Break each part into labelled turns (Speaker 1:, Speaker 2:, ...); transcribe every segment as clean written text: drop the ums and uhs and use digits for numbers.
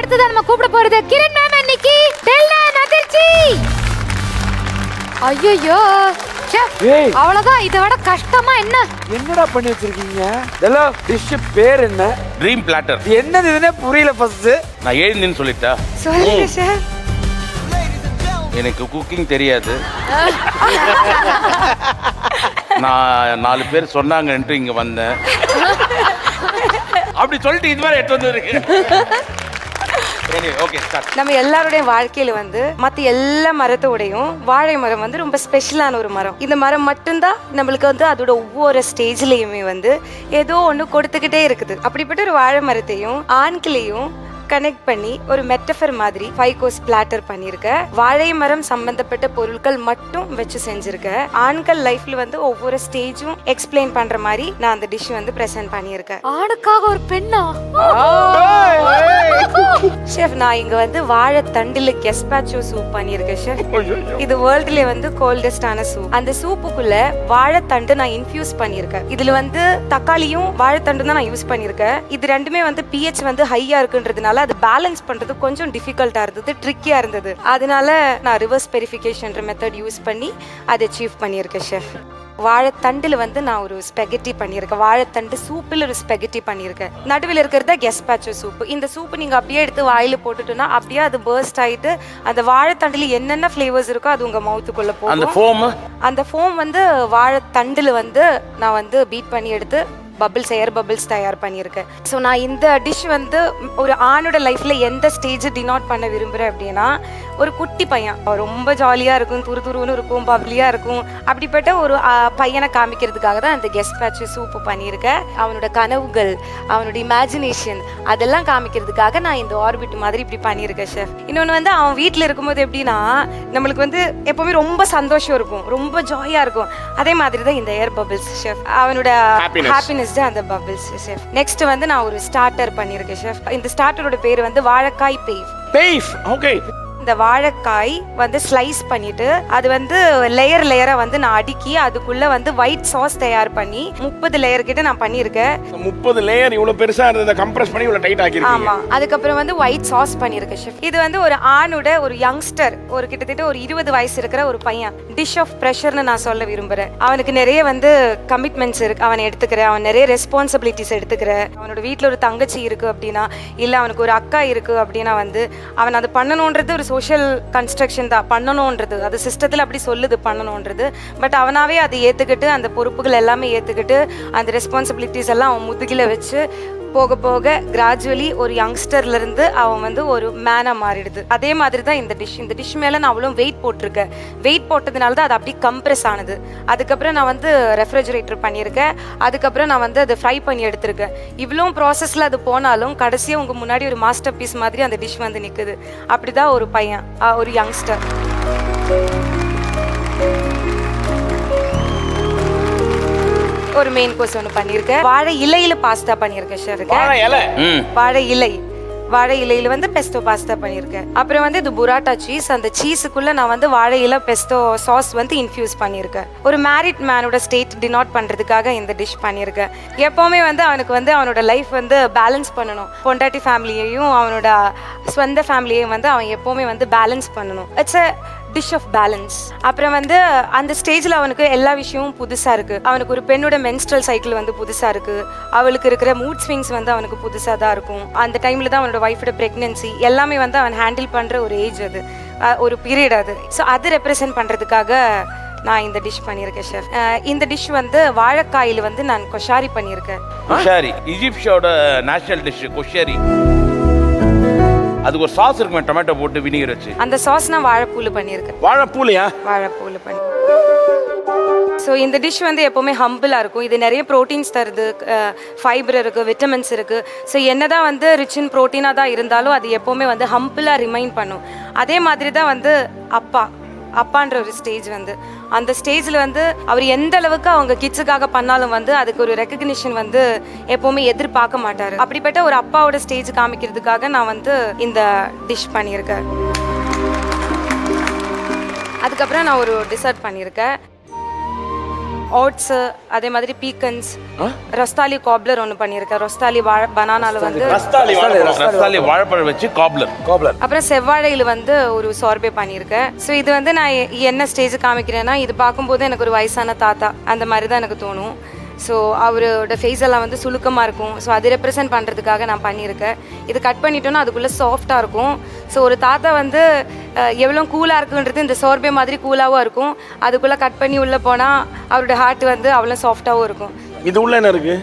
Speaker 1: அடுத்ததான் நம்ம கூப்பிட போறது கிரண் மேம் இன்னைக்கு டெல்டன் அதிர்ச்சி. ஐயோ அவ்வளவுதான், இதை விட கஷ்டமா என்ன
Speaker 2: என்னடா பண்ணி வச்சிருக்கீங்க? இதெல்லாம் டிஷ் பேர் என்ன?
Speaker 3: Dream platter.
Speaker 2: என்னது இதுனே புரியல. ஃபர்ஸ்ட்
Speaker 3: நான் எழுந்தின்னு சொல்லிட்டா?
Speaker 1: சொல்லுங்க சார்.
Speaker 3: எனக்கு குக்கிங் தெரியாது. நான் 4 பேர் சொன்னாங்கன்ட்டு இங்க வந்தேன். அப்படி சொல்லிட்டு இது மாதிரி எடுத்து வந்து
Speaker 4: நம்ம எல்லாருடைய வாழ்க்கையில வந்து மத்த எல்லா மரத்தோடையும் வாழை மரம் வந்து ரொம்ப ஸ்பெஷலான ஒரு மரம். இந்த மரம் மட்டும்தான் நம்மளுக்கு வந்து அதோட ஒவ்வொரு ஸ்டேஜ்லயுமே வந்து ஏதோ ஒண்ணு கொடுத்துக்கிட்டே இருக்குது. அப்படிப்பட்ட ஒரு வாழை மரத்தையும் ஆண்களையும் கனெக்ட் பண்ணி ஒரு மெட்டஃபர் மாதிரி 5 கோர்ஸ் பிளாட்டர் பண்ணிருக்க. வாழை மரம் சம்பந்தப்பட்ட பொருட்கள் மட்டும் வச்சு செஞ்சிருக்க. ஆண்கள் லைஃப்ல வந்து ஒவ்வொரு ஸ்டேஜும் எக்ஸ்பிளைன் பண்ற மாதிரி நான் அந்த டிஷ் வந்து பிரசன்ட் பண்ணியிருக்கேன்.
Speaker 1: ஆணுக்காக ஒரு பெண்ணா?
Speaker 4: ஷெஃப், நான் இங்க வந்து வாழை தண்டுல கெஸ்பாச்சோ சூப் பண்ணியிருக்கேன் ஷெஃப். இது வேர்ல்ட்ல வந்து கோல்டஸ்டான சூப். அந்த சூப்புக்குள்ள வாழைத்தண்டு நான் இன்ஃபியூஸ் பண்ணியிருக்கேன். இதுல வந்து தக்காளியும் வாழைத்தண்டும் தான் நான் யூஸ் பண்ணியிருக்கேன். இது ரெண்டுமே வந்து pH வந்து ஹையா இருக்குன்றதுனால அது பேலன்ஸ் பண்றது கொஞ்சம் டிஃபிகல்ட்டா இருந்தது, ட்ரிக்கியா இருந்தது. அதனால நான் ரிவர்ஸ் வெரிஃபிகேஷன் மெத்தட் யூஸ் பண்ணி அதை அச்சீவ் பண்ணியிருக்கேன் ஷெஃப். வாழைத்தண்டுல வந்து நான் ஒரு ஸ்பெகட்டி பண்ணியிருக்கேன். வாழைத்தண்டு சூப்பில் ஒரு ஸ்பெகட்டி பண்ணியிருக்கேன். நடுவில் இருக்கிறத கெஸ்பாச்சோ சூப். இந்த சூப் நீங்க அப்படியே எடுத்து வாயில போட்டுட்டோம்னா அப்படியே அது பர்ஸ்ட் ஆயிட்டு அந்த வாழைத்தண்டுல என்னென்ன ஃபிளேவர்ஸ் இருக்கோ அது உங்க மவுத்துக்குள்ள போகும். அந்த ஃபோம் வந்து வாழைத்தண்டுல வந்து நான் வந்து பீட் பண்ணி எடுத்து பபிள்ஸ், ஏர் பபிள்ஸ் தயார் பண்ணியிருக்கேன். ஸோ நான் இந்த டிஷ் வந்து ஒரு ஆணோட லைஃப்ல எந்த ஸ்டேஜ் டினோட் பண்ண விரும்புகிறேன் அப்படின்னா, ஒரு குட்டி பையன் ரொம்ப ஜாலியாக இருக்கும், துருன்னு இருக்கும், பப்ளியாக இருக்கும். அப்படிப்பட்ட ஒரு பையனை காமிக்கிறதுக்காக தான் இந்த கெஸ்பாச்சோ சூப்பு பண்ணியிருக்கேன். அவனோட கனவுகள், அவனோட இமேஜினேஷன் அதெல்லாம் காமிக்கிறதுக்காக நான் இந்த ஆர்பிட் மாதிரி இப்படி பண்ணியிருக்கேன் ஷெஃப். இன்னொன்று வந்து அவன் வீட்டில் இருக்கும்போது எப்படின்னா நம்மளுக்கு வந்து எப்போவுமே ரொம்ப சந்தோஷம் இருக்கும், ரொம்ப ஜாலியாக இருக்கும். அதே மாதிரி தான் இந்த ஏர் பபிள்ஸ் ஷெஃப். அவனோட ஹாப்பினஸ் அந்த பபிள்ஸ் ஷெஃப். நெக்ஸ்ட் வந்து நான் ஒரு ஸ்டார்டர் பண்ணியிருக்கேன் ஷெஃப். இந்த ஸ்டார்டரோட பேர் வந்து வாழைக்காய் பேவ்.
Speaker 2: ஓகே.
Speaker 4: இந்த வாழைக்காய் வந்து ஸ்லைஸ் பண்ணிட்டு அது வந்து லேயரா வந்து நான் அடுக்கி அதுக்குள்ள வந்து ஒயிட் சாஸ் தயார் பண்ணி 30 லேயர் கிட்ட நான் பண்ணியிருக்கேன்.
Speaker 5: 30 லேயர் இவ்வளவு பெருசா இருந்தத கம்ப்ரஸ் பண்ணி இவ்வளவு டைட் ஆக்கிருக்கீங்க.
Speaker 4: ஆமா. அதுக்கப்புறம் வந்து ஒயிட் சாஸ் பண்ணியிருக்கேன் ஷெஃப். இது வந்து ஒரு ஆணோட ஒரு யங்ஸ்டர், ஒரு கிட்டத்தட்ட ஒரு 20 வயசு இருக்கிற ஒரு பையன். டிஷ் ஆஃப் ப்ரெஷர்னு நான் சொல்ல விரும்புறேன். அவனுக்கு நிறைய வந்து கமிட்மெண்ட்ஸ் இருக்கு, அவன் எடுத்துக்கிறேன். அவன் நிறைய ரெஸ்பான்சிபிலிட்டிஸ் எடுத்துக்கிறேன். அவனோட வீட்டில் ஒரு தங்கச்சி இருக்கு அப்படின்னா, இல்ல அவனுக்கு ஒரு அக்கா இருக்கு அப்படின்னா வந்து அவன் அதை பண்ணணுன்றது ஒரு சோஷியல் கன்ஸ்ட்ரக்ஷன் தான், பண்ணணுன்றது அது சிஸ்டத்தில் அப்படி சொல்லுது பண்ணணுன்றது. பட் அவனாவே அதை ஏற்றுக்கிட்டு அந்த பொறுப்புகள் எல்லாமே ஏற்றுக்கிட்டு அந்த ரெஸ்பான்சிபிலிட்டிஸ் எல்லாம் அவன் முதுகில வச்சு போக போக கிராஜுவலி ஒரு யங்ஸ்டர்லேருந்து அவன் வந்து ஒரு மேனாக மாறிடுது. அதே மாதிரி தான் இந்த டிஷ் மேலே நான் அவ்வளோ வெயிட் போட்டிருக்கேன். வெயிட் போட்டதுனால தான் அது அப்படி கம்ப்ரெஸ் ஆனது. அதுக்கப்புறம் நான் வந்து ரெஃப்ரிஜரேட்டர் பண்ணியிருக்கேன். அதுக்கப்புறம் நான் வந்து அதை ஃப்ரை பண்ணி எடுத்திருக்கேன். இவ்வளோ ப்ராசஸில் அது போனாலும் கடைசியாக உங்கள் முன்னாடி ஒரு மாஸ்டர் பீஸ் மாதிரி அந்த டிஷ் வந்து நிற்குது. அப்படி தான் ஒரு பையன், ஒரு யங்ஸ்டர். ஒரு மெயின் கோர்ஸ் ஒன்று பண்ணியிருக்கேன். வாழை இலையில பாஸ்தா பண்ணியிருக்கேன் ஷெஃப். வாழை இலையில வந்து பெஸ்டோ பாஸ்தா பண்ணியிருக்கேன். அப்புறம் வந்து இது புராட்டா சீஸ். அந்த சீஸுக்குள்ள நான் வந்து வாழை இலை பெஸ்டோ சாஸ் வந்து இன்ஃபியூஸ் பண்ணியிருக்கேன். ஒரு மேரிட் மேனோட ஸ்டேட் டினோட் பண்றதுக்காக இந்த டிஷ் பண்ணியிருக்கேன். எப்பவுமே வந்து அவனுக்கு வந்து அவனோட லைஃப் வந்து பேலன்ஸ் பண்ணணும். பொண்டாட்டி ஃபேமிலியையும் அவனோட சொந்த ஃபேமிலியையும் வந்து அவன் எப்பவுமே வந்து பேலன்ஸ் பண்ணணும். It's a dish of balance. அப்புறம் வந்து அந்த ஸ்டேஜில் அவனுக்கு எல்லா விஷயமும் புதுசாக இருக்குது. அவனுக்கு ஒரு பெண்ணோட மென்ஸ்ட்ரல் சைக்கிள் வந்து புதுசாக இருக்குது. அவளுக்கு இருக்கிற மூட் ஸ்விங்ஸ் வந்து அவனுக்கு புதுசாக தான் இருக்கும். அந்த டைமில் தான் அவனோட ஒய்ஃபோட ப்ரெக்னென்சி எல்லாமே வந்து அவன் ஹேண்டில் பண்ணுற ஒரு ஏஜ், அது ஒரு பீரியட் அது. ஸோ அது ரெப்ரசென்ட் பண்ணுறதுக்காக நான் இந்த டிஷ் பண்ணியிருக்கேன் ஷெஃப். இந்த டிஷ் வந்து வாழைக்காயில் வந்து நான் கொஷாரி பண்ணியிருக்கேன்.
Speaker 3: கொஷாரி ஈஜிப்ஷோட நேஷனல் டிஷ் கொஷாரி. அதுக்கு ஒரு சாஸ் இருக்குமே, டொமேட்டோ போட்டு வினிகர் வச்சு.
Speaker 4: அந்த சாஸ் நான் வாழைப்பூல பண்ணியிருக்கேன்.
Speaker 5: வாழைப்பூலையா?
Speaker 4: வாழைப்பூல பண்ணி. ஸோ இந்த டிஷ் வந்து எப்போவுமே ஹம்பிளாக இருக்கும். இது நிறைய ப்ரோட்டீன்ஸ் தருது, ஃபைபர் இருக்குது, விட்டமின்ஸ் இருக்குது. ஸோ என்னதான் வந்து ரிச் இன் ப்ரோட்டீனாக தான் இருந்தாலும் அது எப்போவுமே வந்து ஹம்பிளாக ரிமைண்ட் பண்ணும். அதே மாதிரி தான் வந்து அப்பான்ற ஒரு ஸ்டேஜ் வந்து அந்த ஸ்டேஜில் வந்து அவர் எந்த அளவுக்கு அவங்க கிட்ஸுக்காக பண்ணாலும் வந்து அதுக்கு ஒரு ரெக்கக்னிஷன் வந்து எப்போவுமே எதிர்பார்க்க மாட்டார். அப்படிப்பட்ட ஒரு அப்பாவோட ஸ்டேஜ் காமிக்கிறதுக்காக நான் வந்து இந்த டிஷ் பண்ணியிருக்கேன். அதுக்கப்புறம் நான் ஒரு டிசர்ட் பண்ணியிருக்கேன். ஓட்ஸ், அதே மாதிரி பீக்கன்ஸ், ரஸ்தாலி காப்லர் ஒன்று பண்ணியிருக்கேன். ரஸ்தாலி பனானால வந்து,
Speaker 3: ரஸ்தாலி வாழைப்பழம் வச்சு காப்லர்.
Speaker 4: அப்புறம் செவ்வாழையில் வந்து ஒரு சார்பே பண்ணியிருக்கேன். ஸோ இது வந்து நான் என்ன ஸ்டேஜ் காமிக்கிறேன்னா, இது பார்க்கும்போது எனக்கு ஒரு வயசான தாத்தா அந்த மாதிரி தான் எனக்கு தோணும். ஸோ அவரோட ஃபேஸ் எல்லாம் வந்து சுழுக்கமாக இருக்கும். ஸோ அதை ரெப்ரசென்ட் பண்ணுறதுக்காக நான் பண்ணியிருக்கேன். இது கட் பண்ணிட்டோன்னா அதுக்குள்ளே சாஃப்டாக இருக்கும். ஸோ ஒரு தாத்தா வந்து எவ்வளோ கூலாக இருக்குன்றது இந்த சோர்பே மாதிரி கூலாகவும் இருக்கும். அதுக்குள்ளே கட் பண்ணி உள்ளே போனால் அவரோட ஹார்ட் வந்து அவ்வளோ சாஃப்டாகவும் இருக்கும்.
Speaker 5: இது உள்ள என்ன இருக்கு?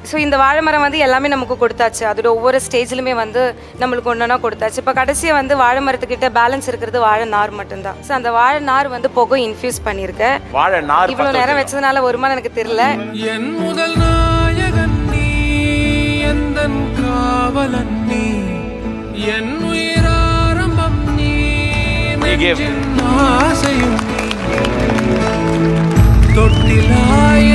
Speaker 4: ஸோ இந்த வாழை மரம் வந்து எல்லாமே நமக்கு கொடுத்தாச்சு. அதோட ஒவ்வொரு ஸ்டேஜ்லையுமே வந்து நம்மளுக்கு ஒன்றுனா கொடுத்தாச்சு. இப்போ கடைசியாக வந்து வாழை மரத்துக்கிட்ட பேலன்ஸ் இருக்கிறது வாழை நார் மட்டும்தான். ஸோ அந்த வாழை நார் வந்து புகை இன்ஃபியூஸ் பண்ணியிருக்கேன்.
Speaker 3: வாழை நார்
Speaker 4: இவ்வளோ நேரம் வச்சதுனால வருமானம் எனக்கு தெரியல.
Speaker 6: என் முதல் நாயகன் நீ, எந்தன் காவலன் நீ, என் உயிராரம்பம் நீ, நெஞ்சின் ஆசையும் நீ, தொட்டிலா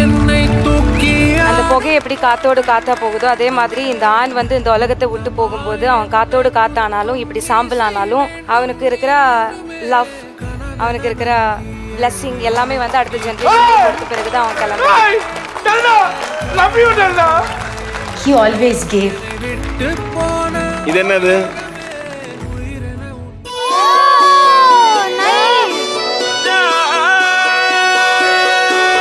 Speaker 6: என்னை தூக்கி.
Speaker 4: அந்த புகை எப்படி காத்தோடு காத்தா போகுதோ அதே மாதிரி இந்த ஆண் வந்து இந்த உலகத்தை விட்டு போகும்போது அவன் காத்தோடு காத்தானாலும் இப்படி சாம்பல் ஆனாலும் அவனுக்கு இருக்கிற லவ், அவனுக்கு இருக்கிற பிளஸ்ஸிங் எல்லாமே வந்து அடுத்த ஜெனரேஷன் கொடுத்த பிறகுதான் அவன் கிளம்புறான். He always gave.
Speaker 5: இது என்னது?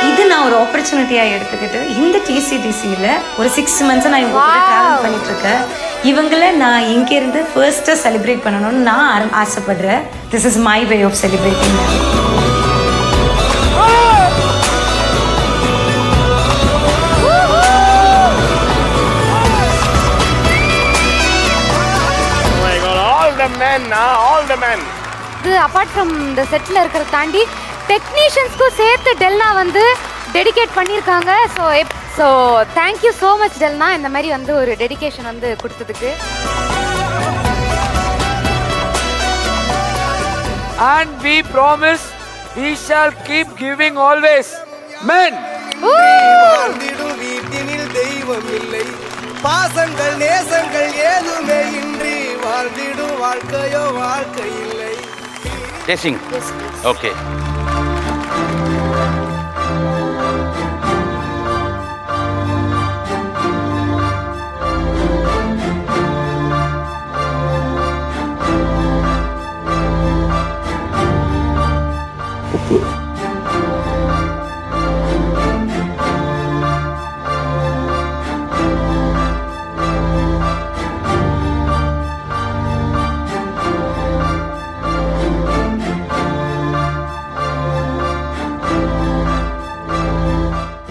Speaker 4: இது நான் ஒரு ஆப்பர்ச்சுனிட்டியாக எடுத்துக்கிட்டு இந்த டிசிடிசியில் ஒரு 6 months நான் இவங்க கூட ட்ராவல் பண்ணிட்டு இருக்கேன். இவங்களை நான் இங்கேருந்து ஃபர்ஸ்ட்டாக செலிப்ரேட் பண்ணணும்னு நான் ஆசைப்படுறேன். This is my way of celebrating.
Speaker 1: இது அபார்ட் ஃப்ரம் இந்த செட்டில் இருக்கிறத தாண்டி டெக்னீஷியன்ஸ்க்கும் சேர்த்து டெல்னா வந்து டெடிகேட் பண்ணியிருக்காங்க. So thank you so much Delna, இந்த மாதிரி வந்து ஒரு டெடிகேஷன் வந்து கொடுத்ததுக்கு.
Speaker 2: And we promise we shall keep giving always. Men.
Speaker 7: வாழ்ந்திடும் வீட்டினில் தெய்வம் இல்லை, பாசங்கள் நேசங்கள் ஏதுமே இன்றி வாழ்ந்திடும் வாழ்க்கையோ வாழ்க்கை இல்லை.
Speaker 3: டேஸ்டிங். ஓகே.
Speaker 5: உப்பு.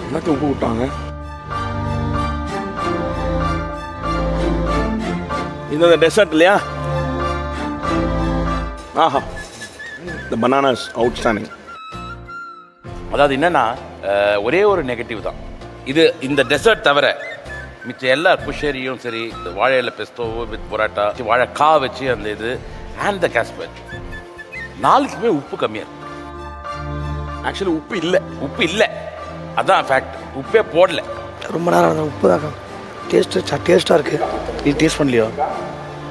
Speaker 5: எல்லாத்தையும் உப்பு விட்டாங்க. இது டெசர்ட் இல்லையா? ஆஹா, the banana is outstanding.
Speaker 3: அதாவது என்னன்னா ஒரே ஒரு நெகட்டிவ் தான் இது. இந்த டெசர்ட் தவிர மிச்ச எல்லா குஷரியும் சரி, வாழையில பெஸ்டோ வித் பொராட்டா, வாழைக்காய் வச்சு அந்த இது அண்ட் த காஸ்பர், நாலுக்குமே உப்பு கம்மியா இருக்கு.
Speaker 5: ஆக்சுவலி உப்பு இல்லை,
Speaker 3: அதான் ஃபேக்ட். உப்பே போடல.
Speaker 7: ரொம்ப நேரம் உப்பு தான் டேஸ்ட்டாக இருக்கு. நீ டேஸ்ட் பண்ணலையோ?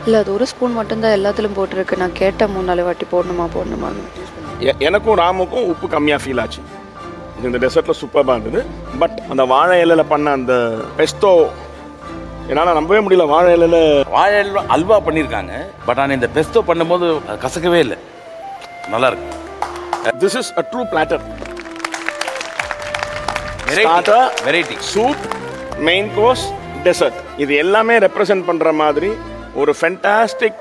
Speaker 8: இல்லை, அது ஒரு ஸ்பூன் மட்டும்தான் எல்லாத்துலையும் போட்டிருக்கு. நான் கேட்டேன் 3-4 வாட்டி போடணுமான்னு.
Speaker 5: எனக்கும் ராமுக்கும் உப்பு கம்மியாக ஃபீல் ஆச்சு. இந்த டெசர்ட்டில் சூப்பராக இருந்தது. பட் அந்த வாழை இலையில் பண்ண அந்த பெஸ்டோ என்னால் நம்பவே முடியல. வாழை இலையில்
Speaker 3: அல்வா பண்ணியிருக்காங்க. பட் ஆனால் இந்த பெஸ்டோ பண்ணும்போது கசக்கவே இல்லை, நல்லா இருக்கு.
Speaker 5: This is a true platter.
Speaker 3: Variety
Speaker 5: soup, main course, dessert, இது எல்லாமே ரெப்ரசன்ட் பண்ணுற மாதிரி ஒரு ஃபென்டாஸ்டிக்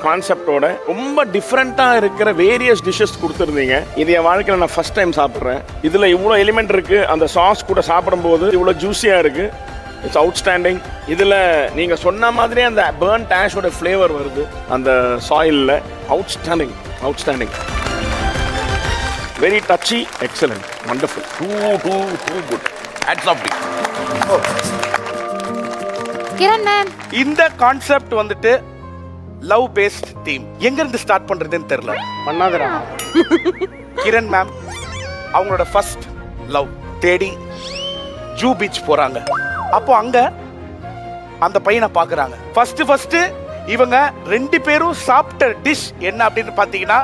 Speaker 5: கான்செப்டோட ரொம்ப டிஃப்ரெண்ட்டாக இருக்கிற வேரியஸ் டிஷ்ஷஸ் கொடுத்துருந்தீங்க. இது என் வாழ்க்கையில் நான் ஃபர்ஸ்ட் டைம் சாப்பிட்றேன். இதில் இவ்வளோ எலிமெண்ட் இருக்குது. அந்த சாஸ் கூட சாப்பிடும்போது இவ்வளோ ஜூஸியாக இருக்குது. It's outstanding. இதில் நீங்கள் சொன்ன மாதிரியே அந்த பர்ன்ட் ஆஷோட ஃப்ளேவர் வருது அந்த சாயிலில். Outstanding. Very touchy, excellent, wonderful,
Speaker 3: too good. Hats off.
Speaker 1: Kiran ma'am,
Speaker 9: இந்த கான்செப்ட் வந்துட்டு லவ் பேஸ்ட் தீம் எங்க இருந்து ஸ்டார்ட் பண்றதுன்னு தெரியல.
Speaker 5: பண்ணாதடா.
Speaker 9: கிரண் மேம் அவங்களோட ஃபர்ஸ்ட் லவ் தேடி ஜூ பீச் போறாங்க. அப்போ அங்க அந்த பையனை பாக்குறாங்க. ஃபர்ஸ்ட் இவங்க 2 பேரும் சாப்பிட்ட டிஷ் என்ன அப்படின்னு பாத்தீங்கன்னா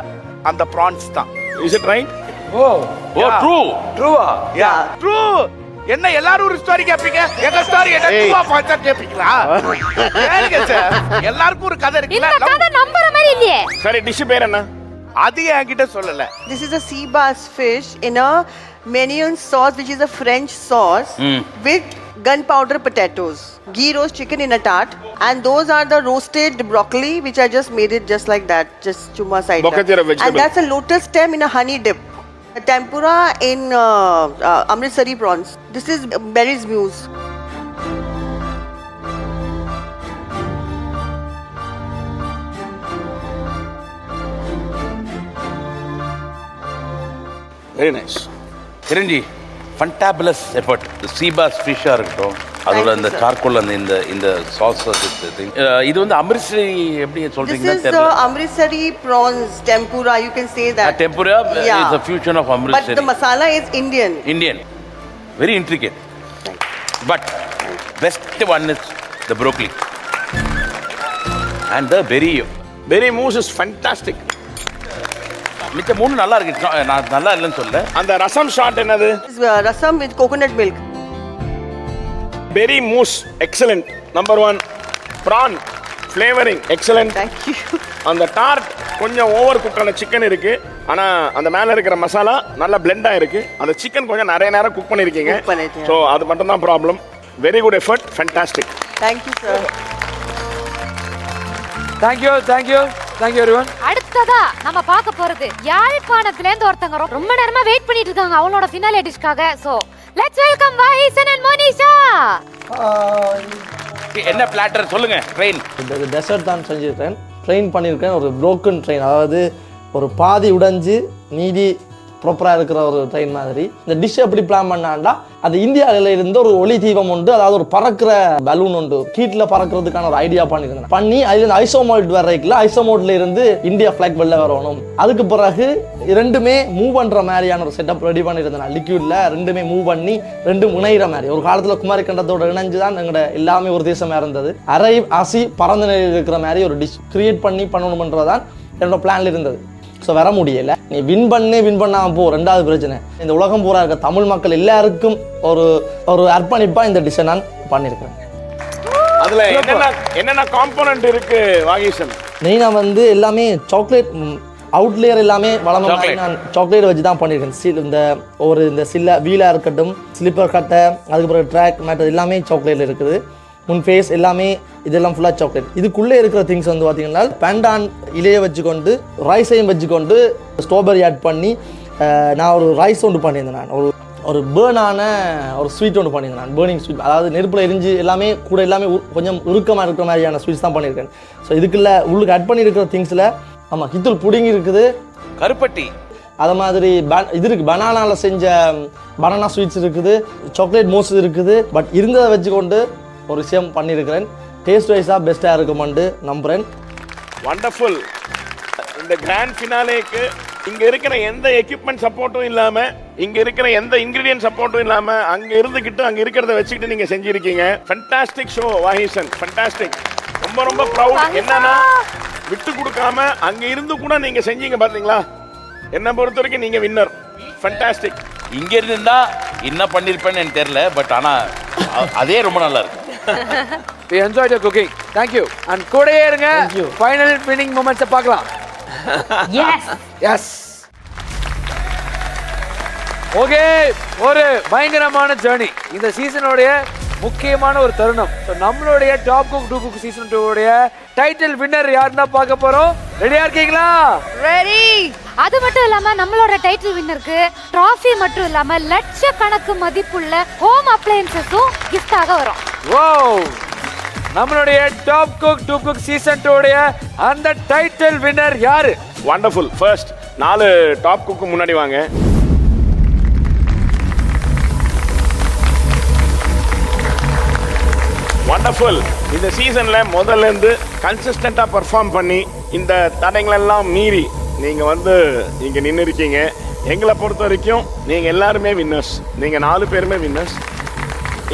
Speaker 9: அந்த ப்ரான்ஸ் தான்.
Speaker 5: Is it right?
Speaker 2: Oh
Speaker 3: oh true
Speaker 2: ட்ரூவா
Speaker 9: யா ட்ரூ. என்ன எல்லாரும் ஒரு ஸ்டோரி கேப்பீங்க, எங்க ஸ்டோரி என்ன ட்ரூவா பார்த்தா கேப்பீங்களா? கேளுங்க சார், எல்லாருக்கும் ஒரு கதை
Speaker 1: இந்த
Speaker 9: இருக்குல்ல.
Speaker 1: கதை நம்புற மாதிரி இல்லையே.
Speaker 5: சரி, டிஷ் பேர் என்ன?
Speaker 9: அது என்கிட்ட சொல்லல.
Speaker 10: This is a sea bass fish in a Mignon sauce, which is a French sauce with gunpowder potatoes, ghee roast chicken in a tart, and those are the roasted broccoli, which I just made it just like that, just chuma side.
Speaker 5: Bocatera vegetable.
Speaker 10: And that's a lotus stem in a honey dip. A tempura in Amritsari prawns. This is berries mousse.
Speaker 5: Very nice.
Speaker 3: Kiran ji fantabulous effort. Seabass ஃபிஷ்ஷாக இருக்கட்டும், அதோட அந்த charcoal அந்த இந்த இந்த sauce இது வந்து அமிர்தசரி எப்படி
Speaker 10: This
Speaker 3: சொல்றீங்கன்னா
Speaker 10: is
Speaker 3: தெரியல.
Speaker 10: Amritsari prawns tempura. You can say that.
Speaker 3: Tempura
Speaker 10: Yeah.
Speaker 3: Is a fusion of
Speaker 10: But
Speaker 3: Amritsari.
Speaker 10: the masala is Indian.
Speaker 3: Indian. Very intricate. But best one is the broccoli. And the berry.
Speaker 5: berry mousse is fantastic.
Speaker 3: மிச்ச மூணு நல்லா இருக்கு. நான் நல்லா இல்லைன்னு சொல்ல.
Speaker 5: அந்த ரசம் shot என்னது?
Speaker 10: This is rasam with coconut milk.
Speaker 5: berry mousse excellent. number 1. prawn flavoring excellent.
Speaker 10: Thank you.
Speaker 5: அந்த டார்ட் கொஞ்சம் ஓவர் குக்கான சிக்கன் இருக்கு, ஆனா அந்த மேல இருக்கிற மசாலா நல்லா பிளெண்ட் ஆயிருக்கு. அந்த சிக்கன் கொஞ்சம் நிறைய நேரம் குக் பண்ணிருக்கீங்க.
Speaker 10: Cook பண்ணிட்டேன்.
Speaker 5: ஸோ அது மட்டும் தான் problem. Very good effort, fantastic.
Speaker 10: Thank you, sir.
Speaker 2: Thank you thank you thank you everyone.
Speaker 1: அடுத்ததா நம்ம பார்க்க போறது யாழ்ப்பாணத்துல இருந்து ஒருத்தங்க ரொம்ப நேரமா வெயிட் பண்ணிட்டு இருக்காங்க அவங்களோட ஃபினாலே டிஷ்காக. So let's welcome Vahisan and Monisha.
Speaker 3: என்ன பிளாட்டர் சொல்லுங்க. ட்ரெயின்
Speaker 7: இந்த டெசர்ட் தான் செஞ்சுருக்கேன். ட்ரெயின் பண்ணியிருக்கேன். ஒரு ப்ரோக்கன் ட்ரெயின், அதாவது ஒரு பாதி உடைஞ்சு நீதி ப்ராப்பராக இருக்கிற ஒரு ட்ரெயின் மாதிரி. இந்த டிஷ் எப்படி பிளான் பண்ணாண்டா, அது இந்தியாவில் இருந்து ஒரு ஒளி தீபம் உண்டு, அதாவது ஒரு பறக்கிற பலூன் உண்டு, கீட்டில் பறக்கிறதுக்கான ஒரு ஐடியா பண்ணியிருந்தேன். பண்ணி அதுலேருந்து ஐசோமோட் வர்றதுக்குள்ள ஐசோமோட்ல இருந்து இந்தியா ஃபிளாக் வெளில வரணும். அதுக்கு பிறகு ரெண்டுமே மூவ் பண்ணுற மாதிரியான ஒரு செட்டப் ரெடி பண்ணியிருந்தேன். லிக்யூடில் ரெண்டுமே மூவ் பண்ணி ரெண்டும் இணைகிற மாதிரி. ஒரு காலத்தில் குமாரி கண்டத்தோட இணைஞ்சு தான் எங்களோட எல்லாமே ஒரு தேசமாக இருந்தது. அரை ஆசி பறந்து நிலையில் இருக்கிற மாதிரி ஒரு டிஷ் கிரியேட் பண்ணணுன்றதான் என்னோட பிளான்ல இருந்தது. ஸோ வர முடியலை. நீ வின் பண்ணாமல் போ, ரெண்டாவது பிரச்சனை. இந்த உலகம் பூரா இருக்க தமிழ் மக்கள் எல்லாருக்கும் ஒரு ஒரு அர்ப்பணிப்பாக இந்த டிஷ்ஷை நான் பண்ணியிருக்கேன்.
Speaker 5: அதுல என்னென்ன காம்போனன்ட் இருக்கு வாகீசன்?
Speaker 7: மெயினாக வந்து எல்லாமே சாக்லேட் அவுட்லேயர் எல்லாமே வளமாக நான் சாக்லேட் வச்சு தான் பண்ணியிருக்கேன். இந்த சில்ல வீலாக இருக்கட்டும், ஸ்லிப்பர் கட்டை, அதுக்கப்புறம் ட்ராக் மேட்டர் எல்லாமே சாக்லேட்டில் இருக்குது. முன் ஃபேஸ் எல்லாமே இதெல்லாம் ஃபுல்லாக சாக்லேட். இதுக்குள்ளே இருக்கிற திங்ஸ் வந்து பார்த்தீங்கன்னா பேண்டான் இலையை வச்சுக்கொண்டு ரைஸையும் வச்சுக்கொண்டு ஸ்ட்ராபெரி ஆட் பண்ணி நான் ஒரு ரைஸ் ஒன்று பண்ணியிருந்தேன். நான் ஒரு பேர்னான ஒரு ஸ்வீட் ஒன்று பண்ணியிருந்தேன். நான் பேர்னிங் ஸ்வீட், அதாவது நெருப்பில் எரிஞ்சு எல்லாமே கூட எல்லாமே கொஞ்சம் உருக்கமாக இருக்கிற மாதிரியான ஸ்வீட்ஸ் தான் பண்ணியிருக்கேன். ஸோ இதுக்குள்ள உள்ளுக்கு ஆட் பண்ணியிருக்கிற திங்ஸில் ஆமாம் கித்துள் புடிங்கி இருக்குது,
Speaker 3: கருப்பட்டி,
Speaker 7: அது மாதிரி இது இருக்குது, பனானாவில் செஞ்ச பனானா ஸ்வீட்ஸ் இருக்குது, சாக்லேட் மூஸ் இருக்குது. பட் இருந்ததை வச்சுக்கொண்டு ஒரு விஷயம் பண்ணியிருக்கிறேன். டேஸ்ட் வைஸாக பெஸ்ட்டாக இருக்குமெண்டு நம்புகிறேன்.
Speaker 5: வண்டர்ஃபுல். இந்த கிராண்ட் ஃபினாலேக்கு இங்க இருக்கிற எந்த எக்யூப்மெண்ட் சப்போர்ட்டும் இல்லாம, இங்க இருக்கிற எந்த இன்கிரிடியன்ட் சப்போர்ட்டும் இல்லாம, அங்க இருந்துகிட்டு அங்க இருக்கிறத வச்சுக்கிட்டு நீங்க செஞ்சிருக்கீங்க. Fantastic show Vahisan, fantastic. ரொம்ப ரொம்ப ப்ரௌட். என்னன்னா விட்டு கொடுக்காம அங்க இருந்து கூட நீங்க செஞ்சீங்க பாத்தீங்களா. என்ன பொறுத்த வரைக்கும் நீங்க வின்னர். ஃபேண்டாஸ்டிக்.
Speaker 3: இங்க இருந்தா என்ன பண்ணிருப்பேன்னு எனக்கு தெரியல, பட் ஆனா அதே ரொம்ப நல்லா இருக்கு.
Speaker 2: We enjoyed your cooking. Thank you. And கூடயே இருங்க. Final winning moments பார்க்கலாம்.
Speaker 1: Yes.
Speaker 2: Yes. ஓகே, ஒரு பயங்கரமான ஜர்னி. இந்த சீசனோடைய முக்கியமான ஒரு தருணம். ஸோ நம்மளுடைய top cook dupe cook season 2 உடைய டைட்டில் வின்னர் யாருன்னா பார்க்க போறோம். ரெடியா இருக்கீங்களா?
Speaker 1: ரெடி. அது மட்டும் இல்லாம நம்மளோட டைட்டில் வின்னருக்கு ட்ராஃபி மட்டும் இல்லாம லட்சக்கணக்கு மதிப்புள்ள ஹோம் அப்ளையன்சஸும் கிஃப்டாக வரும்.
Speaker 2: வாவ்! நம்மளுடைய top cook dupe cook season 2 உடைய அந்த டைட்டில் வின்னர் யாரு?
Speaker 5: வண்டர்ஃபுல். ஃபர்ஸ்ட் 4 டாப் குக்கு முன்னாடி வாங்க. வண்டர்ஃபுல். இந்த சீசன்ல முதல்ல இருந்து கன்சிஸ்டண்டா பெர்ஃபார்ம் பண்ணி இந்த தடைகளெல்லாம் மீறி நீங்க வந்து இங்க நின்று இருக்கீங்க. எங்களை பொறுத்த வரைக்கும் நீங்க எல்லாருமே வின்னர்ஸ். நீங்க 4 பேருமே வின்னர்ஸ்.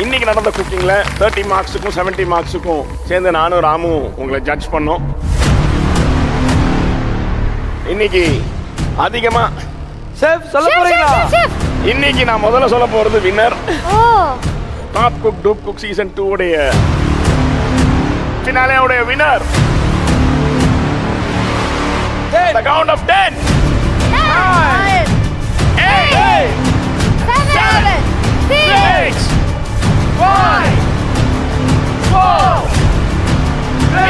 Speaker 5: இன்னைக்கு நடந்த குக்கிங்ல 30 மார்க்ஸுக்கும் 70 மார்க்ஸுக்கும் சேர்ந்து நானும் ராமும் உங்களை ஜட்ஜ் பண்ணோம். இன்னைக்கு அதிகமா
Speaker 2: செஃப் சொல்ல போறீங்களா?
Speaker 5: இன்னைக்கு நான் முதல்ல சொல்ல போறது winner
Speaker 1: oh
Speaker 5: top cook dupe cook season 2 உடைய ஃபினாலே உடைய winner. The count of 10 9 8 7 6 5 4 3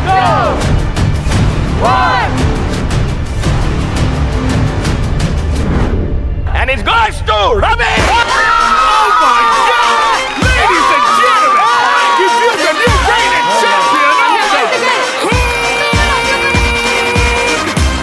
Speaker 5: 2 1 and it goes to Ravi. Oh my God! Ladies and gentlemen, he feels a new reigning champion.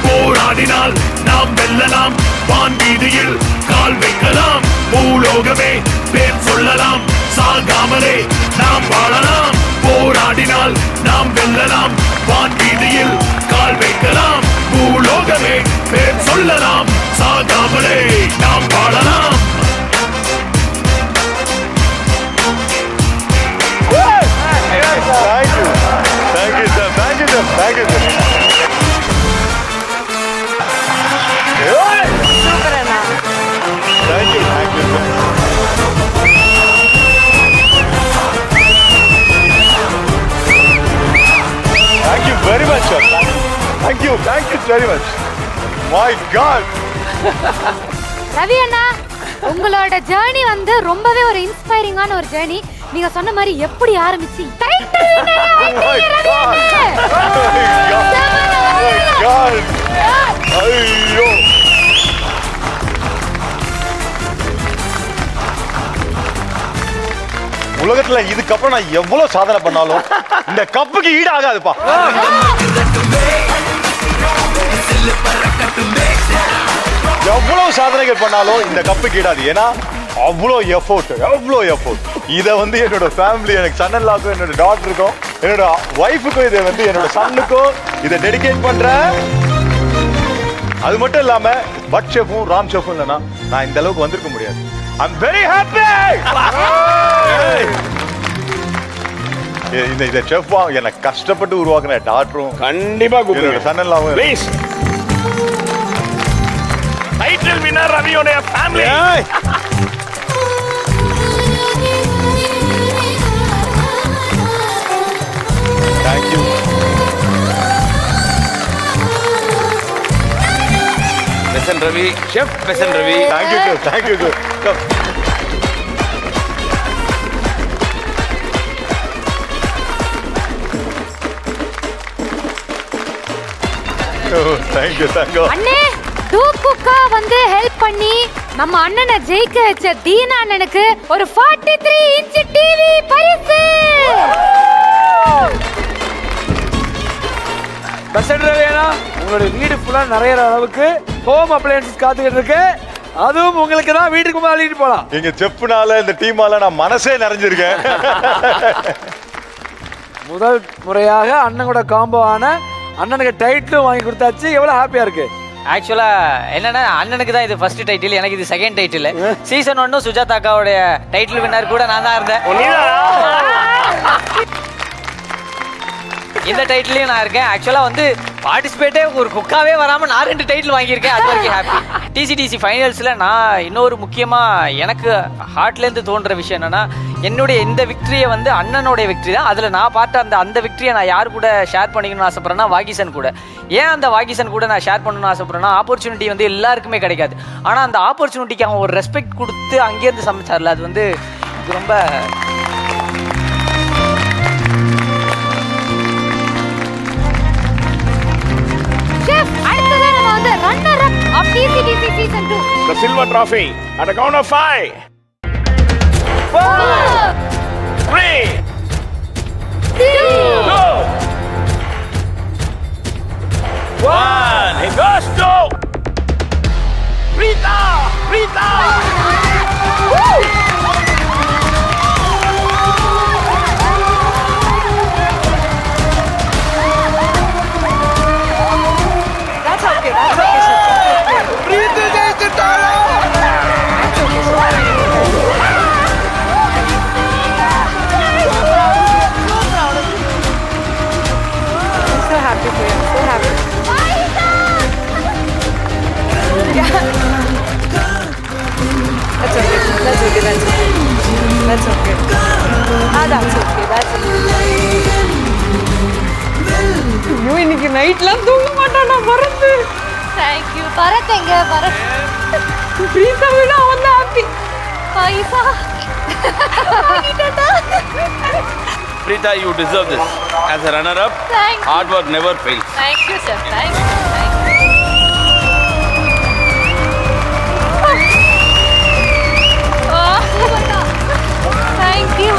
Speaker 5: போராடினால் நாம் வெல்லலாம், வான் வீதியில் கால் வைக்கலாம், பூலோகமே பேர் சொல்லலாம், சாகாமலே நாம் வாழலாம். போராடினால் நாம் வெல்லலாம், வான் வீதியில் கால் வைக்கலாம், பூலோகமே பேர் சொல்லலாம், சாகாமலே நாம் வாழலாம்.
Speaker 4: Super Anna.
Speaker 5: Thank you very much, sir. Thank you very much. My God.
Speaker 1: Ravi அண்ணா, உங்களோட ஜேர்னி வந்து ரொம்பவே ஒரு இன்ஸ்பைரிங்கான ஒரு ஜேர்னி. நீங்க சொன்ன மாதிரி எப்படி ஆரம்பிச்சு டைட்டில்
Speaker 5: ஐயோ, உலகத்துல இதுக்கப்புறம் நான் எவ்வளவு சாதனை பண்ணாலும் இந்த கப்புக்கு ஈடு ஆகாதுப்பா. எவ்வளவு சாதனைகள் பண்ணாலும் இந்த கப்புக்கு ஈடாது. ஏன்னா அவ்வளோ எஃபோர்ட். இதை வந்து என்னோட ஃபேமிலி, எனக்கு சன் அண்ட் லாக்கும், என்னோட டாட்டருக்கும், என்னோட ஒய்ஃபுக்கும், இதை வந்து என்னோட சன்னுக்கும் இதை டெடிகேட் பண்றேன். அது மட்டும் இல்லாம பட் ஷெஃபும் ராம் ஷெஃபும் இல்லைன்னா நான் இந்த அளவுக்கு வந்திருக்க முடியாது. I'm very happy. இந்த செஃப்பா எனக்கு கஷ்டப்பட்டு உருவாக்குன டாக்டரும் கண்டிப்பா கூப்பிடுங்க. சன்னல்லாவும் ப்ளீஸ். டைட்டில் வின்னர் ரவியோட family. Thank you.
Speaker 3: Besant Ravi, chef Besant Ravi.
Speaker 5: Thank you, sir. Thank you, sir. Come. Oh, thank you.
Speaker 1: அண்ணே, டூப் குக்கா வந்து ஹெல்ப் பண்ணி நம்ம அண்ணனை ஜெயிக்க வச்ச தீனா அண்ணனுக்கு ஒரு 43 இன்ச் டிவி பரிசு.
Speaker 2: பெசன் ரவி அண்ணா, உங்களுடைய வீடு ஃபுல்லா நிறைய அளவுக்கு ஹோம் அப்ளையன்சஸ் காத்துக்கிட்டு இருக்கு. அதுவும் உங்களுக்கு தான் வீட்டுக்கு மாறிட்டு போலாம்.
Speaker 5: எங்க செஃப்னால இந்த டீமால நான் மனசே நிறைஞ்சிருக்கேன்.
Speaker 2: முதல் முறையாக அண்ணனோட காம்போ ஆன அண்ணனுக்கு டைட்டிலும் வாங்கி கொடுத்தாச்சு. எவ்வளவு ஹாப்பியா இருக்கு?
Speaker 11: ஆக்சுவலா என்னன்னா அண்ணனுக்கு தான் இது ஃபர்ஸ்ட் டைட்டில், எனக்கு இது செகண்ட் டைட்டில். சீசன் 1 சுஜாதா அக்காவுடைய டைட்டில் வின்னர் கூட நான் தான் இருந்தேன். இந்த டைட்டிலையும் நான் இருக்கேன். ஆக்சுவலா வந்து பார்ட்டிசிபேட்டே ஒரு குக்காவே வராம நான் 2 டைட்டில் வாங்கியிருக்கேன். அது வரைக்கும் ஹாப்பி. டிசிடிசி ஃபைனல்ஸ்ல நான் இன்னொரு முக்கியமா எனக்கு ஹார்ட்லேருந்து தோன்ற விஷயம் என்னன்னா, என்னுடைய இந்த விக்டரியை வந்து அண்ணனுடைய விக்டரி தான். அதில் நான் பார்த்த அந்த விக்டரியை நான் யார் கூட ஷேர் பண்ணிக்கணும்னு ஆசைப்படுறேன்னா வாகிசன் கூட. ஏன் அந்த வாகிசன் கூட நான் ஷேர் பண்ணணும்னு ஆசைப்படுறேன்னா, ஆப்பர்ச்சுனிட்டி வந்து எல்லாருக்குமே கிடைக்காது. ஆனால் அந்த ஆப்பர்ச்சுனிட்டிக்கு அவன் ஒரு ரெஸ்பெக்ட் கொடுத்து அங்கேருந்து சமைச்சார்ல, அது வந்து ரொம்ப
Speaker 1: runner up of TCDC season 2.
Speaker 5: The silver trophy at a count of 5 4 3 2 1. It goes to Rita. Woo!
Speaker 4: இன்னைக்கு நைட்லாம் தூங்க மாட்டான் நான் பரத்து.
Speaker 1: தேங்க்யூ. பரத் எங்க? பரத்
Speaker 4: பிரீதா விட அவன் தான் happy.
Speaker 1: Paisa
Speaker 3: Preeta, you deserve this. As a runner-up,
Speaker 1: Thank you.
Speaker 3: hard work never fails.
Speaker 1: Thank you sir. Thank you. Thank you.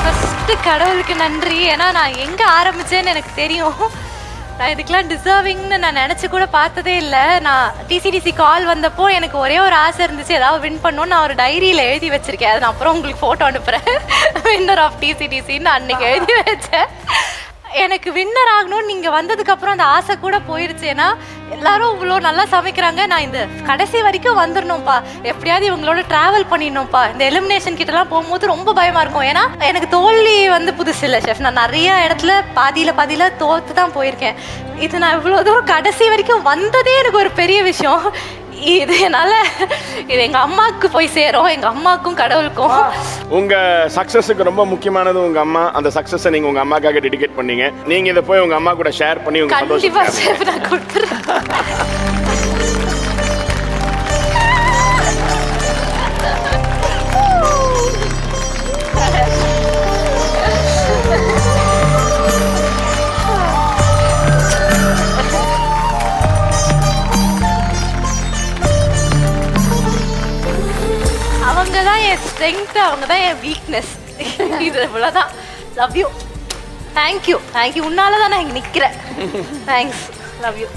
Speaker 1: First கடவுளுக்கு நன்றி. ஏன்னா நான் எங்கே ஆரம்பித்தேன்னு எனக்கு தெரியும். நான் இதுக்கெலாம் டிசர்விங்னு நான் நினச்சி கூட பார்த்ததே இல்லை. நான் டிசிடிசி கால் வந்தப்போ எனக்கு ஒரே ஒரு ஆசை இருந்துச்சு, ஏதாவது வின் பண்ணணும்னு நான் ஒரு டைரியில் எழுதி வச்சுருக்கேன். அது நான் அப்புறம் உங்களுக்கு ஃபோட்டோ அனுப்புகிறேன். வின்னர் ஆஃப் டிசிடிசின்னு அன்றைக்கி எழுதி வச்சேன். எனக்கு வின்னர் ஆகணும்னு நீங்கள் வந்ததுக்கப்புறம் அந்த ஆசை கூட போயிடுச்சு. ஏன்னா எல்லாரும் இவ்வளோ நல்லா சமைக்கிறாங்க, நான் இந்த கடைசி வரைக்கும் வந்துடணும்ப்பா, எப்படியாவது இவங்களோட ட்ராவல் பண்ணிடணும்ப்பா. இந்த எலிமினேஷன் கிட்டலாம் போகும்போது ரொம்ப பயமாக இருக்கும். ஏன்னா எனக்கு தோல்வி வந்து புதுசு இல்லை ஷெஃப். நான் நிறைய இடத்துல பாதியில் தோற்று தான் போயிருக்கேன். இது நான் இவ்வளோ தூரம் கடைசி வரைக்கும் வந்ததே எனக்கு ஒரு பெரிய விஷயம். இது என்னால் இது எங்கள் அம்மாவுக்கு போய் சேரும், எங்கள் அம்மாவுக்கும் கடவுளுக்கும்.
Speaker 5: உங்கள் சக்ஸஸுக்கு ரொம்ப முக்கியமானது உங்கள் அம்மா. அந்த சக்ஸஸை நீங்கள் உங்கள் அம்மாக்காக டெடிகேட் பண்ணீங்க. நீங்கள் இதை போய் உங்கள் அம்மா கூட ஷேர் பண்ணி உங்கள்
Speaker 1: கண்டிப்பாக ஷெஃப் நான் கொடுத்துறேன். அவங்க தான் என் ஸ்ட்ரென்த், அவங்க தான் என் வீக்னஸ். இது இவ்வளோதான். Love you. தேங்க்யூ. உன்னால தான் நான் இங்கே நிற்கிறேன். தேங்க்ஸ். Love you.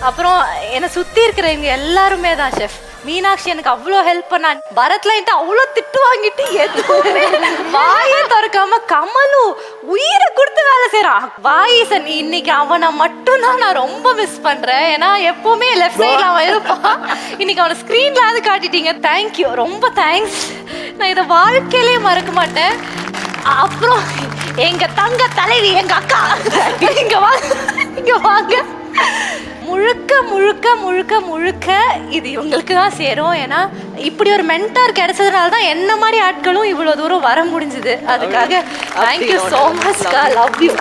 Speaker 1: அப்புறம் என்னை சுற்றி இருக்கிறவங்க எல்லாருமே தான் ஷெஃப். மீனாட்சி எனக்கு அவ்வளோ ஹெல்ப் பண்ணான். பரத்லாம் என்கிட்ட அவ்வளோ திட்டு வாங்கிட்டு எதுவுமே வாயை திறக்காம கமலு உயிரை கொடுத்து வேலை செய்கிறான். வாயிச நீ இன்னைக்கு அவனை மட்டும்தான் நான் ரொம்ப மிஸ் பண்ணுறேன். ஏன்னா எப்போவுமே லெஃப்ட் சைடில் அவன் இருப்பான். இன்னைக்கு அவனை ஸ்க்ரீன்லாவது காட்டிட்டீங்க. தேங்க்யூ, ரொம்ப தேங்க்ஸ். நான் இதை வாழ்க்கையிலே மறக்க மாட்டேன். அப்புறம் எங்க தங்க தலைவி எங்க அக்கா இங்க வாங்க. முழுக்க முழுக்க முழுக்க முழுக்க இது இவங்களுக்கு தான் சேரும். ஏன்னா இப்படி ஒரு மென்டார் கிடைச்சதுனால தான் என்ன மாதிரி ஆட்களும் இவ்வளோ தூரம் வர முடிஞ்சுது. அதுக்காக thank you so much. Love you.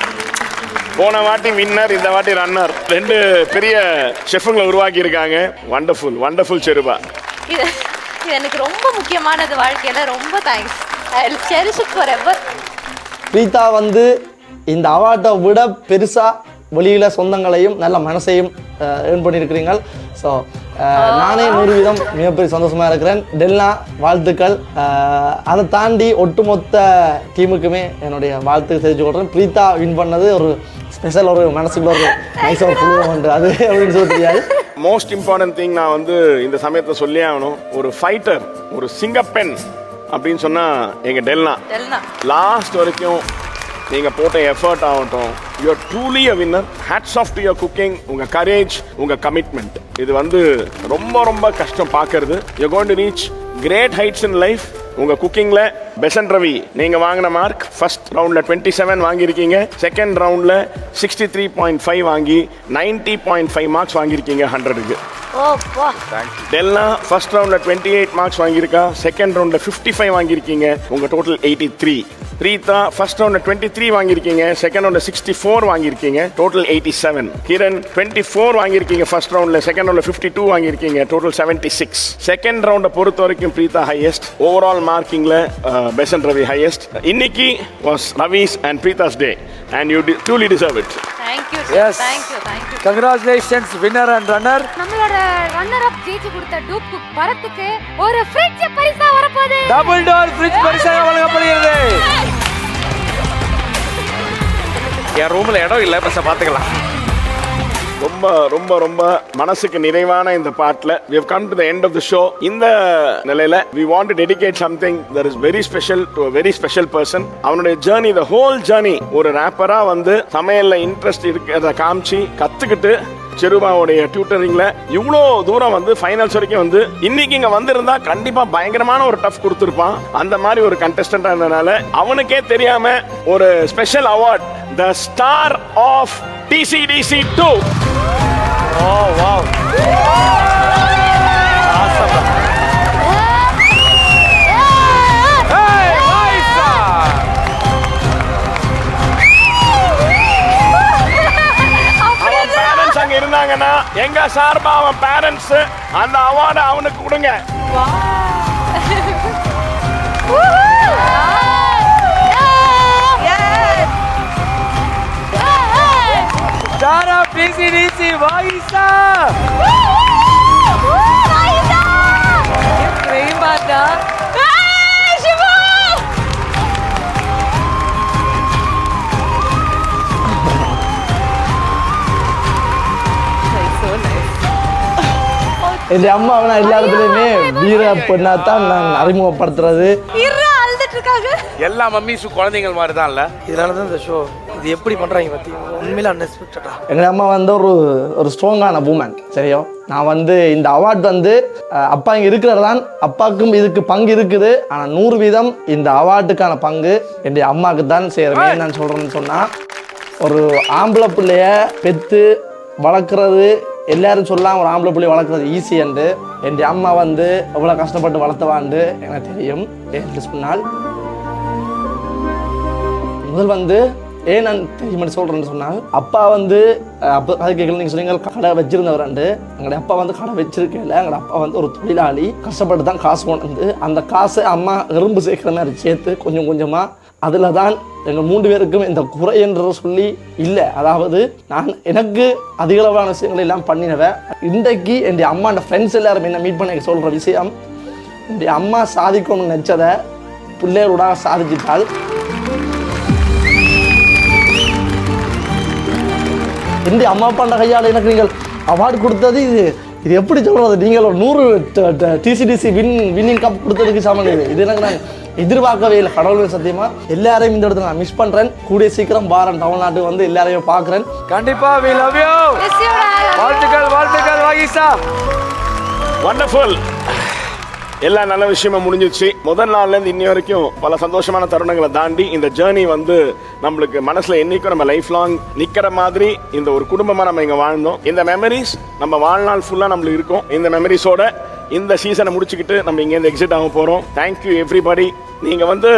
Speaker 5: போன வாட்டி வின்னர், இந்த வாட்டி ரன்னர். 2 பெரிய ஷெஃபுங்களை உருவாக்கி இருக்காங்க. வண்டர்ஃபுல், வண்டர்ஃபுல் செருபா.
Speaker 1: இது எனக்கு ரொம்ப முக்கியமானது வாழ்க்கையில். ரொம்ப thanks. I will cherish it forever.
Speaker 7: Preetha வந்து இந்த அவார்டை விட பெருசாக வெளியில் சொந்தங்களையும் நல்ல மனசையும் ஏர்ன் பண்ணியிருக்கிறீங்க. ஸோ நானே 100% மிகப்பெரிய சந்தோஷமாக இருக்கிறேன். டெல்னா வாழ்த்துக்கள். அதை தாண்டி ஒட்டுமொத்த டீமுக்குமே என்னுடைய வாழ்த்து தெரிஞ்சு கொள்கிறேன். பிரீதா வின் பண்ணது ஒரு ஸ்பெஷல், ஒரு மனசுக்குள்ள ஒரு நைஸ் ஒரு புழுவம் உண்டு. அது அப்படின்னு சொல்ல தெரியாது.
Speaker 5: மோஸ்ட் இம்பார்ட்டன்ட் திங் நான் வந்து இந்த சமயத்தை சொல்லி ஆகணும். ஒரு ஃபைட்டர், ஒரு சிங்கப்பெண் அப்படின்னு சொன்னால் எங்கள் டெல்னா. லாஸ்ட் வரைக்கும் நீங்கள் போட்ட எஃபர்ட் ஆகட்டும், you are truly a winner. Hats off to your cooking. உங்கள் கரேஜ், உங்கள் கமிட்மெண்ட், இது வந்து ரொம்ப ரொம்ப கஷ்டம் பார்க்கறது. You going to reach great heights in life. உங்கள் குக்கிங்கில் பெசன்ட் ரவி நீங்கள் வாங்கின மார்க் ஃபர்ஸ்ட் ரவுண்டில் 27 வாங்கியிருக்கீங்க. செகண்ட் ரவுண்டில் 63.5 வாங்கி 90.5 மார்க்ஸ் வாங்கியிருக்கீங்க 100க்கு. டெல்னா ஃபர்ஸ்ட் ரவுண்டில் 28 மார்க்ஸ் வாங்கியிருக்கா. செகண்ட் ரவுண்டில் 55 வாங்கியிருக்கீங்க. உங்கள் டோட்டல் 83. பிரீதா ஃபர்ஸ்ட் ரவுண்டில் 23 வாங்கியிருக்கீங்க. செகண்ட் ரவுண்டில் 64 வாங்கியிருக்கீங்க. டோட்டல் 87. கிரண் 24 வாங்கியிருக்கீங்க ஃபர்ஸ்ட் ரவுண்டில். செகண்ட் ரவுண்டில் 52 வாங்கியிருக்கீங்க. டோட்டல் 76. செகண்ட் ரவுண்டை பொறுத்த வரைக்கும் பிரீதா ஹையஸ்ட். ஓவரால் மார்க்கிங்கில் பெசன்ட் ரவி ஹையஸ்ட். இன்னைக்கு was Ravi's and Preetha's day and you truly deserve it.
Speaker 1: Thank you.
Speaker 2: Yes.
Speaker 1: Thank you.
Speaker 2: Congratulations winner and runner.
Speaker 1: நம்மளோட ரன்னர் அப் ஜெயிச்சு கொடுத்த டூப் குக் பரத்துக்கு ஒரு ஃப்ரிட்ஜ் பரிசா வரப்போகுது.
Speaker 2: டபுள் டோர் ஃப்ரிட்ஜ் பரிசாக வழங்கப்படுகிறது.
Speaker 9: என் ரூம்ல இடம் இல்லை, பஸ் பார்த்துக்கலாம்.
Speaker 5: ரொம்ப ரொம்ப ரொம்ப மனசுக்கு நிறைவான இந்த பாட்டில் we have come to the end of the show. இந்த நிலையில we want to dedicate something that is very special to a very special person. அவனுடைய journey, the whole journey, ஒரு ரேப்பரா வந்து சமையல்ல இன்ட்ரெஸ்ட் இருக்கிறத காமிச்சு கத்துக்கிட்டு செருபாவுடைய டியூட்டரிங்ல இவ்வளோ தூரம் வந்து ஃபைனல்ஸ் வரைக்கும் வந்து இன்னைக்கு இங்க வந்திருந்தா கண்டிப்பா பயங்கரமான ஒரு டஃப் கொடுத்துருப்பான். அந்த மாதிரி ஒரு கண்டெஸ்டன்டா இருந்தனால அவனுக்கே தெரியாம ஒரு special award, the star of TCDC 2.
Speaker 2: Oh wow. Awesome. Hey, Maisa.
Speaker 5: வந்தாங்கன்னா எங்க சார்பா அவன் பேரண்ட்ஸ் அந்த அவார்டை அவனுக்கு கொடுங்க.
Speaker 2: Star of TCDC வாயிசா.
Speaker 7: என் அம்மாவை நான் எல்லா இடத்துலையுமே வீர பெண்ணாத்தான் நான் அறிமுகப்படுத்துறது.
Speaker 9: எல்லா மம்மிஸும் குழந்தைகள் மாதிரி தான் இல்ல.
Speaker 12: இதனால தான் இந்த ஷோ இது எப்படி பண்றாங்க பார்த்தீங்கன்னா உண்மையில அன்எக்ஸ்பெக்டடா.
Speaker 7: எங்கள் அம்மா வந்து ஒரு ஸ்ட்ராங்கான உமன். சரியோ, நான் வந்து இந்த அவார்ட் வந்து அப்பா இங்கே இருக்கிறது தான், அப்பாவுக்கும் இதுக்கு பங்கு இருக்குது. ஆனால் 100% இந்த அவார்டுக்கான பங்கு என் அம்மாவுக்கு தான் சேரும். ஏன் நான் சொல்கிறேன்னு சொன்னால், ஒரு ஆம்பளை பிள்ளைய பெற்று வளர்க்குறது எல்லாரும் சொல்லலாம், ஒரு ஆம்பளை பிள்ளை வளர்க்குறது ஈஸி என்று. என் அம்மா வந்து எவ்வளோ கஷ்டப்பட்டு வளர்த்தவாண்டு எனக்கு தெரியும். ஏன் சொன்னால் முதல் வந்து ஏன் நான் தெரியுமென்னு சொல்கிறேன்னு சொன்னால், அப்பா வந்து அப்போ அது கேட்கல, நீங்கள் சொன்னீங்க கடை வச்சிருந்தவராண்டு. எங்களுடைய அப்பா வந்து கடை வச்சிருக்கல, எங்களோட அப்பா வந்து ஒரு தொழிலாளி, கஷ்டப்பட்டு தான் காசு கொண்டு வந்து அந்த காசை அம்மா எறும்பு சேர்க்குற மாதிரி சேர்த்து கொஞ்சம் கொஞ்சமாக அதில் தான் எங்கள் 3 பேருக்கும் இந்த குறை என்று சொல்லி இல்லை. அதாவது நான் எனக்கு அதிகளவான விஷயங்கள் எல்லாம் பண்ணினவன். இன்றைக்கு என் அம்மாண்ட ஃப்ரெண்ட்ஸ் எல்லாரும் என்ன மீட் பண்ண சொல்கிற விஷயம், என் அம்மா சாதிக்கணும்னு நினச்சதை பிள்ளைகளோட சாதிச்சிட்டால் என் அம்மா அப்பாண்ட கையால் எனக்கு நீங்கள் அவார்டு கொடுத்தது இது எப்படி சொல்கிறது, நீங்கள் ஒரு 100 TCDC வின்னிங் கப் கொடுத்ததுக்கு சமம். இது எனக்கு நான் எதிர்பார்க்கவே இல்லை. கடவுள் சத்தியமா எல்லாரையும் இந்த இடத்துல நான் மிஸ் பண்றேன். கூடிய சீக்கிரம் பாரன் தமிழ்நாட்டுக்கு வந்து எல்லாரையும் பார்க்குறேன்.
Speaker 2: கண்டிப்பா we love you. வாழ்த்துக்கள் வாழ்த்துக்கள் வாகிசா.
Speaker 5: வண்டர்ஃபுல். எல்லா நல்ல விஷயமும் முடிஞ்சிச்சு. முதல் நாள்லேருந்து இன்னி வரைக்கும் பல சந்தோஷமான தருணங்களை தாண்டி இந்த ஜேர்னி வந்து நம்மளுக்கு மனசில் என்னைக்கும் நம்ம லைஃப் லாங் நிற்கிற மாதிரி இந்த ஒரு குடும்பமாக நம்ம இங்கே வாழ்ந்தோம். இந்த மெமரிஸ் நம்ம வாழ்நாள் ஃபுல்லாக நம்மளுக்கு இருக்கும். இந்த மெமரிஸோட இந்த சீசனை முடிச்சுக்கிட்டு நம்ம இங்கேருந்து எக்ஸிட் ஆக போகிறோம். Thank you everybody. நீங்கள் வந்து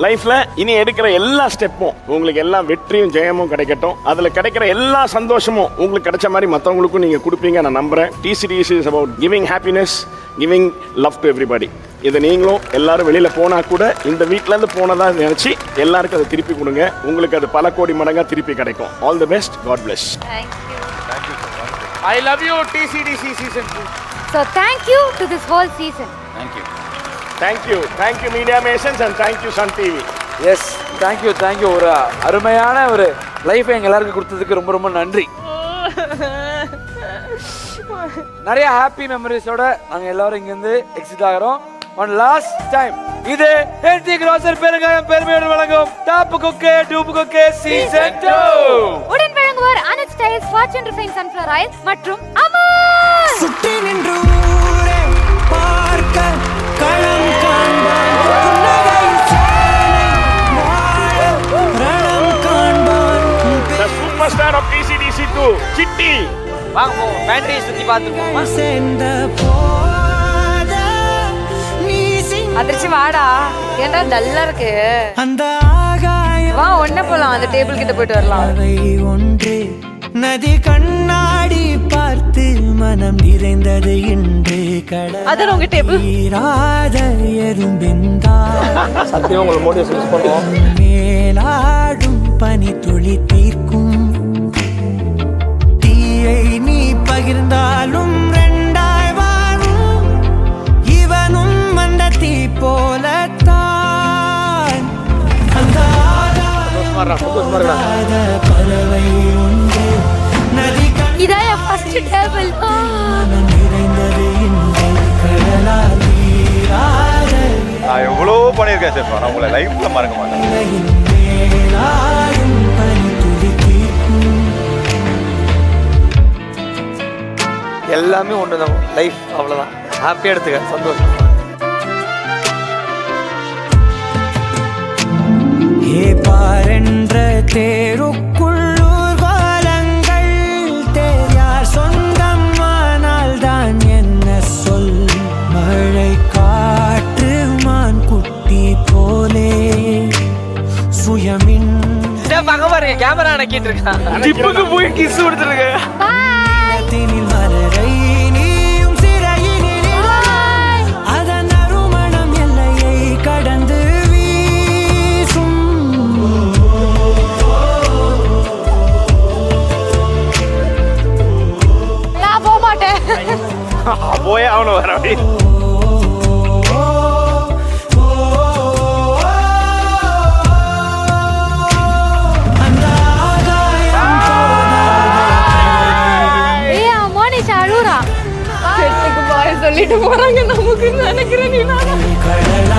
Speaker 5: லைஃப்ல இனி எடுக்கிற எல்லா ஸ்டெப்பும் உங்களுக்கு எல்லா வெற்றியும் ஜெயமும் கிடைக்கட்டும். அதுல கிடைக்கிற எல்லா சந்தோஷமும் உங்களுக்கு கிடைச்ச மாதிரி மற்றவங்களுக்கும் நீங்க கொடுப்பீங்க நான் நம்புறேன். TCDC is about giving happiness, giving love to everybody. இதை நீங்களும் எல்லாரும் வெளியில போனா கூட இந்த வீட்ல இருந்து போனதா நினைச்சு எல்லாருக்கும் அதை திருப்பி கொடுங்க. உங்களுக்கு அது பல கோடி மடங்கா திருப்பி கிடைக்கும். All the best. God bless.
Speaker 1: Thank you.
Speaker 9: I love you TCDC season 2.
Speaker 1: So thank you to this whole season.
Speaker 3: Thank you.
Speaker 5: Thank you Media Masons and thank you Sun TV.
Speaker 2: Yes thank you. ஒரு அருமையான ஒரு லைஃபை எங்க எல்லாருக்கும் கொடுத்ததுக்கு ரொம்ப ரொம்ப நன்றி. நிறைய ஹாப்பி மெமரிஸோட நாங்க எல்லாரும் இங்கிருந்து எக்ஸிட் ஆகிறோம். ஒன் லாஸ்ட் டைம் இது ஹெல்தி கிராசர் பெருங்காயம் பெருமையோடு வழங்கும் டாப் குக்கே டூப் குக்கே சீசன் 2
Speaker 1: உடன் வழங்குவோர் அனட் styles fortune refine sunflower oil மற்றும் அமுல்.
Speaker 6: சுற்றி நின்று ஊரே பார்க்க களம் காண்பான் புன்னகையில் சேனை வாழ ரணம் காண்பான்.
Speaker 5: The superstar of TCDC 2 city.
Speaker 11: வாங்க போ பேட்டரியை சுற்றி பார்த்துருப்போமா.
Speaker 6: சேர்ந்த போத நீ
Speaker 4: அதிர்ச்சி வாடா, ஏன்டா டல்லா இருக்கு.
Speaker 6: அந்த ஆகாயம்
Speaker 4: வா ஒண்ணே போலாம், அந்த டேபிள் கிட்ட போயிட்டு வரலாம்.
Speaker 6: அவை ஒன்று நதி கண்ணாடி பார்த்து மனம் நிறைந்தது இன்று
Speaker 4: அதான் உங்க டேபிள்.
Speaker 6: கடலாத எறும்பிந்தா
Speaker 7: சத்தியம் உங்களை மோட்டிவேஷன் பண்ணுவோம்.
Speaker 6: மேலாடும் பனி துளி தீர்க்கும் தீயை நீ பகிர்ந்தாலும் ரெண்டாய் வாழும் இவனும் அந்த தீ போலத்தான். அந்த பறவை உண்டு நதி
Speaker 1: இதான் என் ஃபர்ஸ்ட் டேபிள்.
Speaker 6: மனம் நிறைந்தது இன்று கடலால் நீராட
Speaker 9: நான் எவ்வளோ பண்ணியிருக்கேன் சார், நான் உங்களை லைஃப்ல மறக்க மாட்டேன்.
Speaker 6: மேலாடும் பனி துளி தீர்க்கும்.
Speaker 12: எல்லாமே ஒன்று தான் லைஃப், அவ்வளோதான். ஹாப்பியாக எடுத்துக்க, சந்தோஷம்.
Speaker 6: ஏ பாரென்ற தேருக்குள்ளூர் கோலங்கள் தேயார் சொந்தம் ஆனால் தான் என்ன சொல். மழை காற்று மான் குட்டி போலே சுயமின்
Speaker 11: அங்க பாருங்க கேமரா அணைக்கிட்டு இருக்கான்.
Speaker 9: டிப்புக்கு போய் கிஸ் கொடுத்துருங்க.
Speaker 6: தினில் மலரை நீயும் சிறையினிலே அதன் நறுமணம் எல்லையை கடந்து வீசும்.
Speaker 1: நான் போக மாட்டேன்.
Speaker 5: போயே அவனு வர அப்படி.
Speaker 6: அந்த ஆகாயம்
Speaker 1: ஏய் மோனிஷா அழுறா.
Speaker 8: செட்டுக்கு பாய் சொல்லிட்டு போறாங்க நமக்கு நினைக்கிறேன் நீ
Speaker 6: கடல்